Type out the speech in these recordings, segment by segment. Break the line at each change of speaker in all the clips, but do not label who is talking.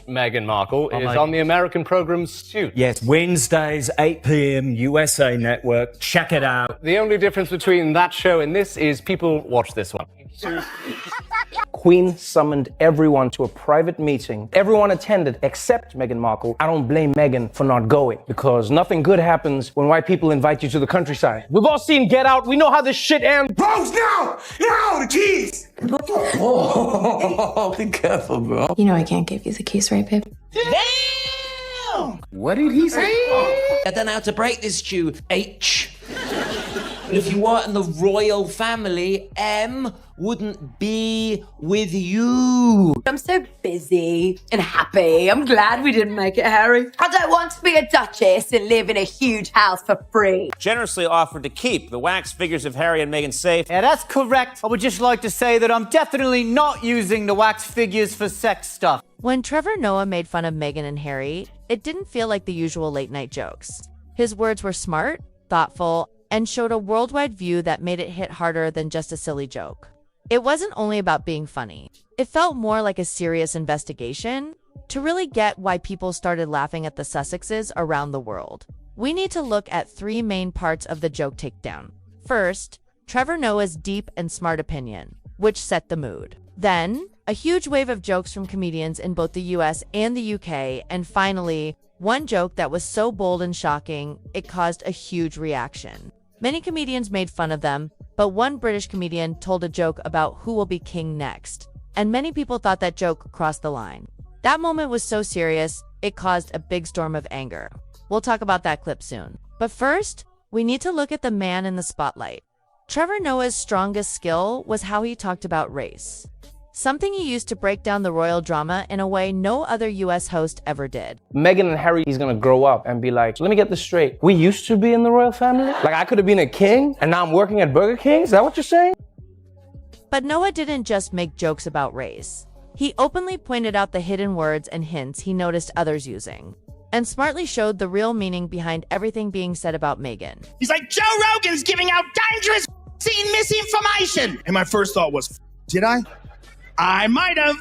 Meghan Markle is on the American program Suits.
Yes, Wednesdays, 8 p.m, USA Network. Check it out.
The only difference between that show and this is people watch this one.
Queen summoned everyone to a private meeting. Everyone attended except Meghan Markle. I don't blame Meghan for not going because nothing good happens when white people invite you to the countryside. We've all seen Get Out. We know how this shit ends.
Rose, no! No, the keys!
Oh, be careful, bro.
You know I can't give you the keys, right, babe?
Damn!
What did he say?
I don't know how to break this stew. H. But if you weren't in the royal family, M wouldn't be with you.
I'm so busy and happy. I'm glad we didn't make it, Harry. I don't want to be a duchess and live in a huge house for free.
Generously offered to keep the wax figures of Harry and Meghan safe.
Yeah, that's correct. I would just like to say that I'm definitely not using the wax figures for sex stuff.
When Trevor Noah made fun of Meghan and Harry, it didn't feel like the usual late-night jokes. His words were smart, thoughtful, and showed a worldwide view that made it hit harder than just a silly joke. It wasn't only about being funny. It felt more like a serious investigation to really get why people started laughing at the Sussexes around the world. We need to look at three main parts of the joke takedown. First, Trevor Noah's deep and smart opinion, which set the mood. Then, a huge wave of jokes from comedians in both the US and the UK, and finally, one joke that was so bold and shocking, it caused a huge reaction. Many comedians made fun of them, but one British comedian told a joke about who will be king next, and many people thought that joke crossed the line. That moment was so serious, it caused a big storm of anger. We'll talk about that clip soon. But first, we need to look at the man in the spotlight. Trevor Noah's strongest skill was how he talked about race. Something he used to break down the royal drama in a way no other US host ever did.
Meghan and Harry, he's gonna grow up and be like, let me get this straight. We used to be in the royal family? Like I could have been a king and now I'm working at Burger King? Is that what you're saying?
But Noah didn't just make jokes about race. He openly pointed out the hidden words and hints he noticed others using, and smartly showed the real meaning behind everything being said about Meghan.
He's like, Joe Rogan's giving out dangerous misinformation. And my first thought was, did I? I might have.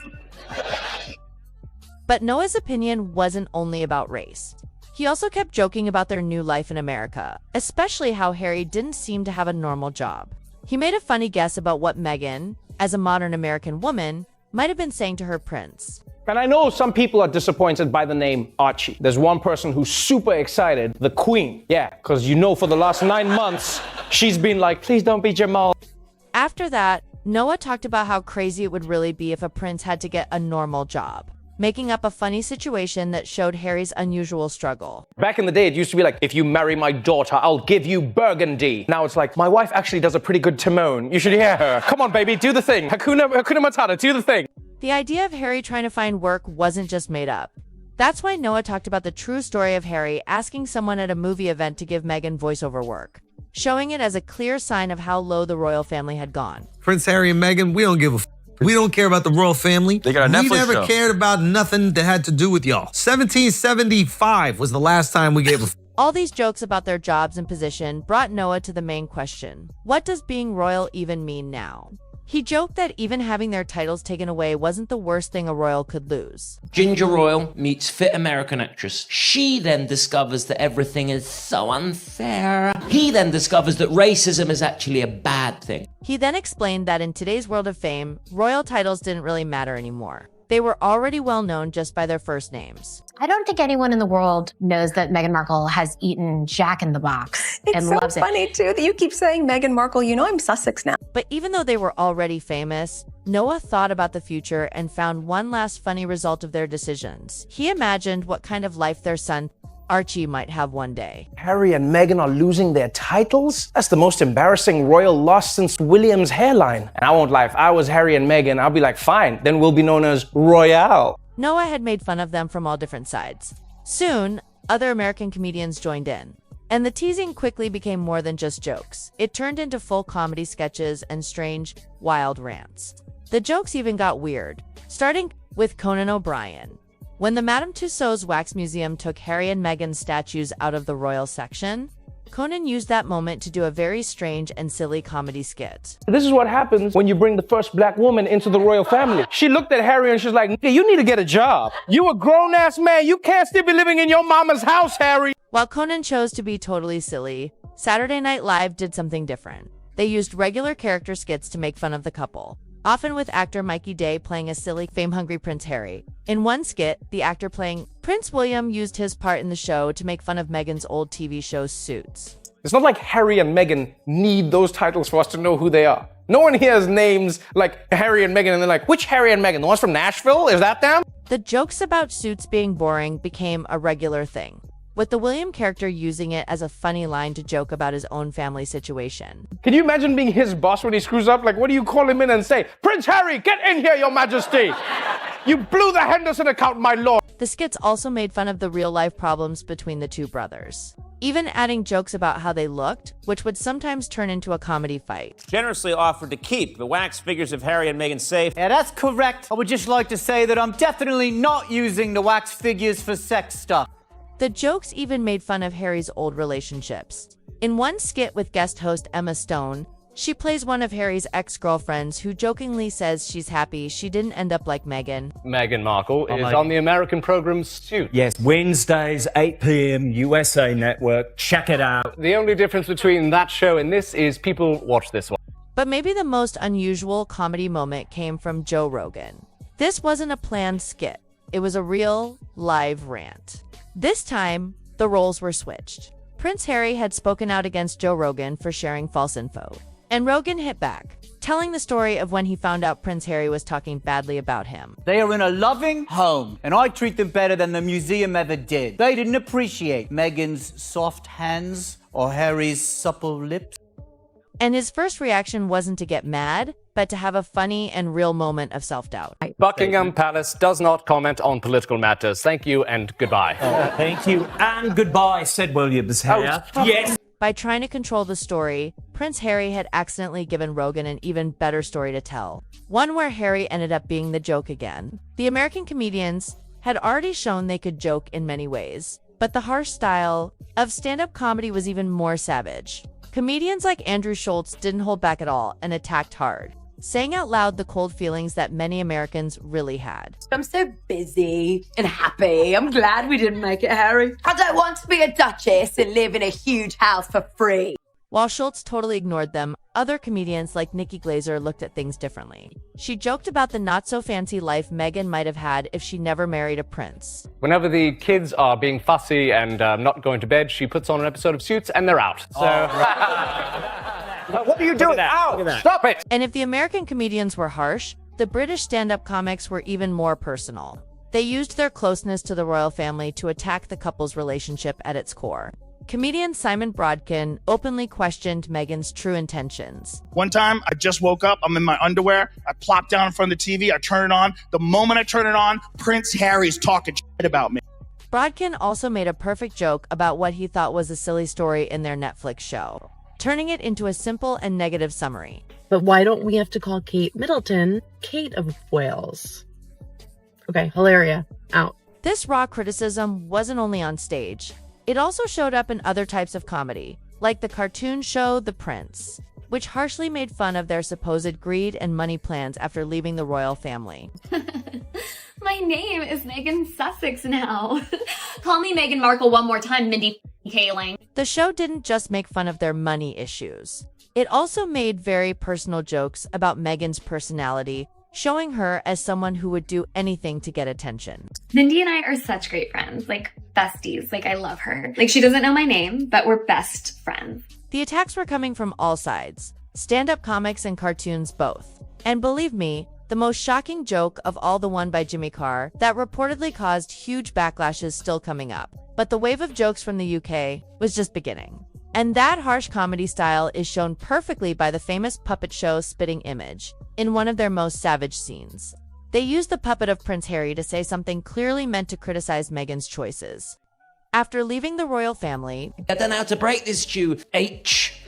But Noah's opinion wasn't only about race. He also kept joking about their new life in America, especially how Harry didn't seem to have a normal job. He made a funny guess about what Meghan, as a modern American woman, might have been saying to her prince.
And I know some people are disappointed by the name Archie. There's one person who's super excited, the Queen. Yeah, because you know for the last 9 months, she's been like, please don't be Jamal.
After that, Noah talked about how crazy it would really be if a prince had to get a normal job, making up a funny situation that showed Harry's unusual struggle.
Back in the day, it used to be like, if you marry my daughter, I'll give you burgundy. Now it's like, my wife actually does a pretty good Timon. You should hear her. Come on, baby, do the thing. Hakuna Matata, do the thing.
The idea of Harry trying to find work wasn't just made up. That's why Noah talked about the true story of Harry asking someone at a movie event to give Meghan voiceover work, showing it as a clear sign of how low the royal family had gone.
Prince Harry and Meghan, we don't give a we don't care about the royal family.
They got a Netflix
We never
show.
cared about nothing that had to do with y'all. 1775 was the last time we gave a
All these jokes about their jobs and position brought Noah to the main question. What does being royal even mean now? He joked that even having their titles taken away wasn't the worst thing a royal could lose.
Ginger Royal meets fit American actress. She then discovers that everything is so unfair. He then discovers that racism is actually a bad thing.
He then explained that in today's world of fame, royal titles didn't really matter anymore. They were already well known just by their first names.
I don't think anyone in the world knows that Meghan Markle has eaten Jack in the Box and loves it.
It's so funny, too, that you keep saying Meghan Markle. You know I'm Sussex now.
But even though they were already famous, Noah thought about the future and found one last funny result of their decisions. He imagined what kind of life their son, Archie, might have one day.
Harry and Meghan are losing their titles? That's the most embarrassing royal loss since William's hairline. And I won't lie, if I was Harry and Meghan, I'll be like, fine, then we'll be known as Royale.
Noah had made fun of them from all different sides. Soon, other American comedians joined in, and the teasing quickly became more than just jokes. It turned into full comedy sketches and strange, wild rants. The jokes even got weird, starting with Conan O'Brien. When the Madame Tussauds Wax Museum took Harry and Meghan's statues out of the royal section, Conan used that moment to do a very strange and silly comedy skit.
This is what happens when you bring the first black woman into the royal family. She looked at Harry and she's like, "Nigga, you need to get a job. You a grown-ass man. You can't still be living in your mama's house, Harry."
While Conan chose to be totally silly, Saturday Night Live did something different. They used regular character skits to make fun of the couple, often with actor Mikey Day playing a silly, fame-hungry Prince Harry. In one skit, the actor playing Prince William used his part in the show to make fun of Meghan's old TV show Suits.
It's not like Harry and Meghan need those titles for us to know who they are. No one here has names like Harry and Meghan and they're like, which Harry and Meghan? The ones from Nashville? Is that them?
The jokes about Suits being boring became a regular thing, with the William character using it as a funny line to joke about his own family situation.
Can you imagine being his boss when he screws up? Like, what do you call him in and say? "Prince Harry, get in here, your majesty. You blew the Henderson account, my lord."
The skits also made fun of the real-life problems between the two brothers, even adding jokes about how they looked, which would sometimes turn into a comedy fight.
Generously offered to keep the wax figures of Harry and Meghan safe.
Yeah, that's correct. I would just like to say that I'm definitely not using the wax figures for sex stuff.
The jokes even made fun of Harry's old relationships. In one skit with guest host Emma Stone, she plays one of Harry's ex-girlfriends who jokingly says she's happy she didn't end up like Meghan.
Meghan Markle is on the American program Suits.
Yes, Wednesdays, 8 p.m. USA Network. Check it out.
The only difference between that show and this is people watch this one.
But maybe the most unusual comedy moment came from Joe Rogan. This wasn't a planned skit. It was a real, live rant. This time, the roles were switched. Prince Harry had spoken out against Joe Rogan for sharing false info, and Rogan hit back, telling the story of when he found out Prince Harry was talking badly about him.
They are in a loving home, and I treat them better than the museum ever did. They didn't appreciate Meghan's soft hands or Harry's supple lips.
And his first reaction wasn't to get mad, but to have a funny and real moment of self-doubt.
Buckingham Palace does not comment on political matters. Thank you and goodbye.
Thank you and goodbye, said Williams here. Yes.
By trying to control the story, Prince Harry had accidentally given Rogan an even better story to tell, one where Harry ended up being the joke again. The American comedians had already shown they could joke in many ways, but the harsh style of stand-up comedy was even more savage. Comedians like Andrew Schultz didn't hold back at all and attacked hard, saying out loud the cold feelings that many Americans really had.
I'm so busy and happy. I'm glad we didn't make it, Harry. I don't want to be a duchess and live in a huge house for free.
While Schultz totally ignored them, other comedians like Nikki Glaser looked at things differently. She joked about the not-so-fancy life Meghan might have had if she never married a prince.
Whenever the kids are being fussy and not going to bed, she puts on an episode of Suits and they're out. So, what are you doing? Ow! Stop it!
And if the American comedians were harsh, the British stand-up comics were even more personal. They used their closeness to the royal family to attack the couple's relationship at its core. Comedian Simon Brodkin openly questioned Meghan's true intentions.
One time, I just woke up, I'm in my underwear, I plop down in front of the TV, I turn it on. The moment I turn it on, Prince Harry's talking shit about me.
Brodkin also made a perfect joke about what he thought was a silly story in their Netflix show, turning it into a simple and negative summary.
But why don't we have to call Kate Middleton Kate of Wales? Okay, Hilaria, out.
This raw criticism wasn't only on stage. It also showed up in other types of comedy, like the cartoon show The Prince, which harshly made fun of their supposed greed and money plans after leaving the royal family.
My name is Megan Sussex now. Call me Meghan Markle one more time, Mindy Kaling.
The show didn't just make fun of their money issues. It also made very personal jokes about Meghan's personality, showing her as someone who would do anything to get attention.
Mindy and I are such great friends, like besties. Like, I love her. Like, she doesn't know my name, but we're best friends.
The attacks were coming from all sides, stand-up comics and cartoons both. And believe me, the most shocking joke of all, the one by Jimmy Carr, that reportedly caused huge backlashes, still coming up. But the wave of jokes from the UK was just beginning. And that harsh comedy style is shown perfectly by the famous puppet show Spitting Image, in one of their most savage scenes. They used the puppet of Prince Harry to say something clearly meant to criticize Meghan's choices. After leaving the royal family,
I don't know how to break this stew, H.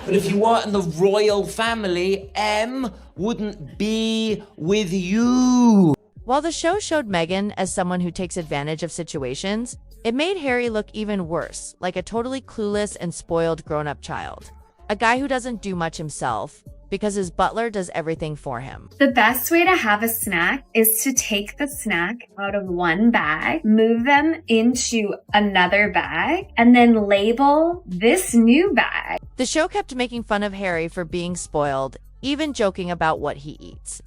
But if you weren't in the royal family, M wouldn't be with you.
While the show showed Meghan as someone who takes advantage of situations, It made Harry look even worse, like a totally clueless and spoiled grown-up child. A guy who doesn't do much himself, because his butler does everything for him.
The best way to have a snack is to take the snack out of one bag, move them into another bag, and then label this new bag.
The show kept making fun of Harry for being spoiled, even joking about what he eats.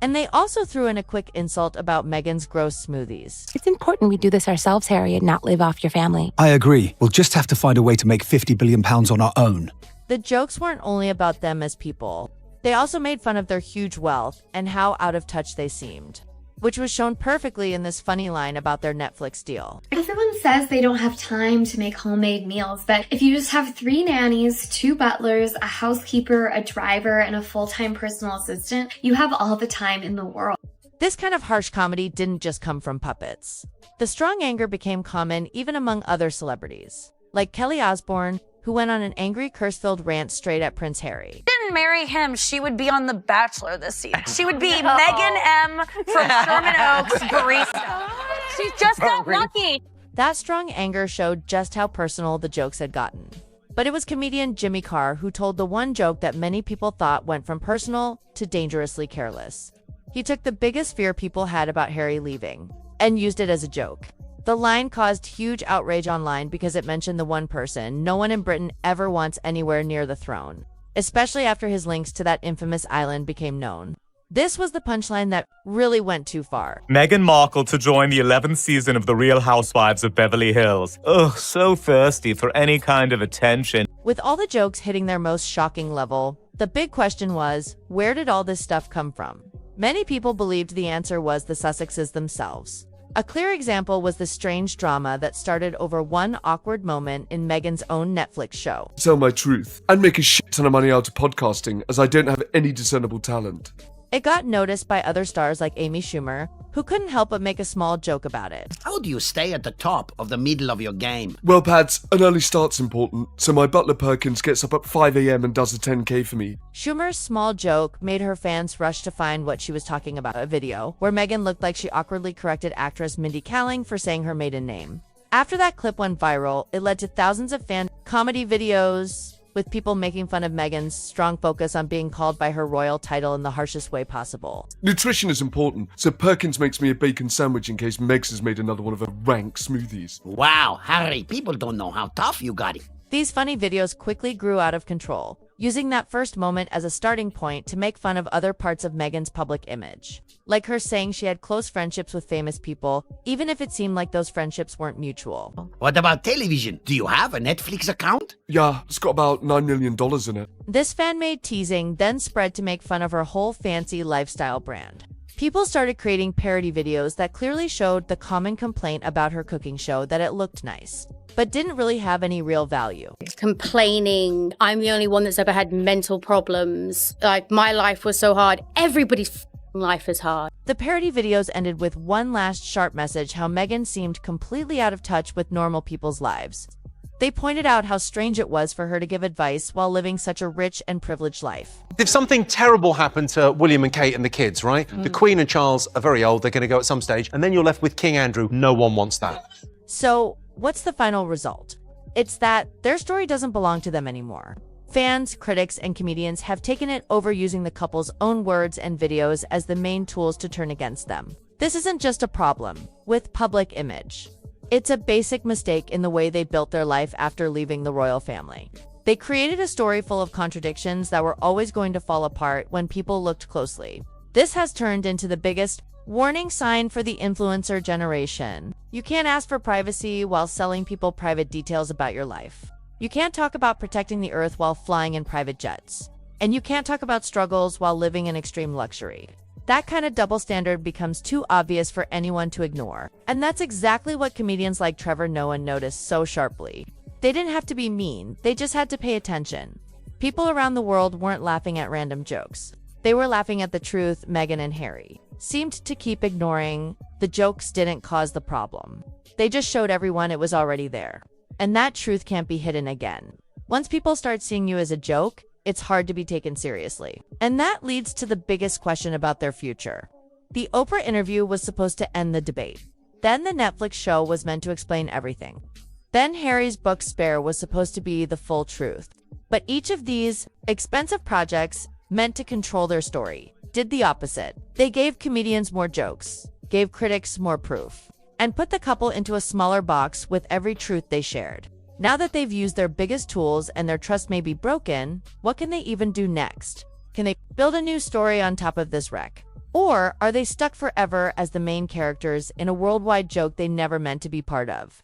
And they also threw in a quick insult about Meghan's gross smoothies.
It's important we do this ourselves, Harry, and not live off your family.
I agree. We'll just have to find a way to make £50 billion on our own.
The jokes weren't only about them as people. They also made fun of their huge wealth and how out of touch they seemed, which was shown perfectly in this funny line about their Netflix deal.
Everyone says they don't have time to make homemade meals, but if you just have 3 nannies, 2 butlers, a housekeeper, a driver, and a full-time personal assistant, you have all the time in the world.
This kind of harsh comedy didn't just come from puppets. The strong anger became common even among other celebrities, like Kelly Osbourne, who went on an angry, curse-filled rant straight at Prince Harry.
Didn't marry him, she would be on The Bachelor this season. She would be Megan M. from Sherman Oaks barista. She's just not lucky.
That strong anger showed just how personal the jokes had gotten. But it was comedian Jimmy Carr who told the one joke that many people thought went from personal to dangerously careless. He took the biggest fear people had about Harry leaving and used it as a joke. The line caused huge outrage online because it mentioned the one person no one in Britain ever wants anywhere near the throne, especially after his links to that infamous island became known. This was the punchline that really went too far.
Meghan Markle to join the 11th season of The Real Housewives of Beverly Hills. Ugh, so thirsty for any kind of attention.
With all the jokes hitting their most shocking level, the big question was, where did all this stuff come from? Many people believed the answer was the Sussexes themselves. A clear example was the strange drama that started over one awkward moment in Meghan's own Netflix show.
Tell my truth and make a shit ton of money out of podcasting, as I don't have any discernible talent.
It got noticed by other stars like Amy Schumer, who couldn't help but make a small joke about it.
How do you stay at the top of the middle of your game?
Well, Pads, an early start's important, so my butler Perkins gets up at 5 a.m. and does a 10K for me.
Schumer's small joke made her fans rush to find what she was talking about, a video where Meghan looked like she awkwardly corrected actress Mindy Kaling for saying her maiden name. After that clip went viral, it led to thousands of fan comedy videos, with people making fun of Meghan's strong focus on being called by her royal title in the harshest way possible.
Nutrition is important, so Perkins makes me a bacon sandwich in case Megs has made another one of her rank smoothies.
Wow, Harry, people don't know how tough you got it.
These funny videos quickly grew out of control, using that first moment as a starting point to make fun of other parts of Meghan's public image, like her saying she had close friendships with famous people, even if it seemed like those friendships weren't mutual.
What about television? Do you have a Netflix account?
Yeah, it's got about $9 million in it.
This fan-made teasing then spread to make fun of her whole fancy lifestyle brand. People started creating parody videos that clearly showed the common complaint about her cooking show that it looked nice, but didn't really have any real value.
Complaining, I'm the only one that's ever had mental problems. Like, my life was so hard. Everybody's life is hard.
The parody videos ended with one last sharp message how Meghan seemed completely out of touch with normal people's lives. They pointed out how strange it was for her to give advice while living such a rich and privileged life.
If something terrible happened to William and Kate and the kids, right? The Queen and Charles are very old, they're going to go at some stage, and then you're left with King Andrew. No one wants that.
So, what's the final result? It's that their story doesn't belong to them anymore. Fans, critics, and comedians have taken it over, using the couple's own words and videos as the main tools to turn against them. This isn't just a problem with public image. It's a basic mistake in the way they built their life after leaving the royal family. They created a story full of contradictions that were always going to fall apart when people looked closely. This has turned into the biggest warning sign for the influencer generation. You can't ask for privacy while selling people private details about your life. You can't talk about protecting the earth while flying in private jets. And you can't talk about struggles while living in extreme luxury. That kind of double standard becomes too obvious for anyone to ignore. And that's exactly what comedians like Trevor Noah noticed so sharply. They didn't have to be mean, they just had to pay attention. People around the world weren't laughing at random jokes. They were laughing at the truth Meghan and Harry seemed to keep ignoring. The jokes didn't cause the problem. They just showed everyone it was already there. And that truth can't be hidden again. Once people start seeing you as a joke, it's hard to be taken seriously. And that leads to the biggest question about their future. The Oprah interview was supposed to end the debate. Then the Netflix show was meant to explain everything. Then Harry's book Spare was supposed to be the full truth. But each of these expensive projects meant to control their story did the opposite. They gave comedians more jokes, gave critics more proof, and put the couple into a smaller box with every truth they shared. Now that they've used their biggest tools and their trust may be broken, what can they even do next? Can they build a new story on top of this wreck? Or are they stuck forever as the main characters in a worldwide joke they never meant to be part of?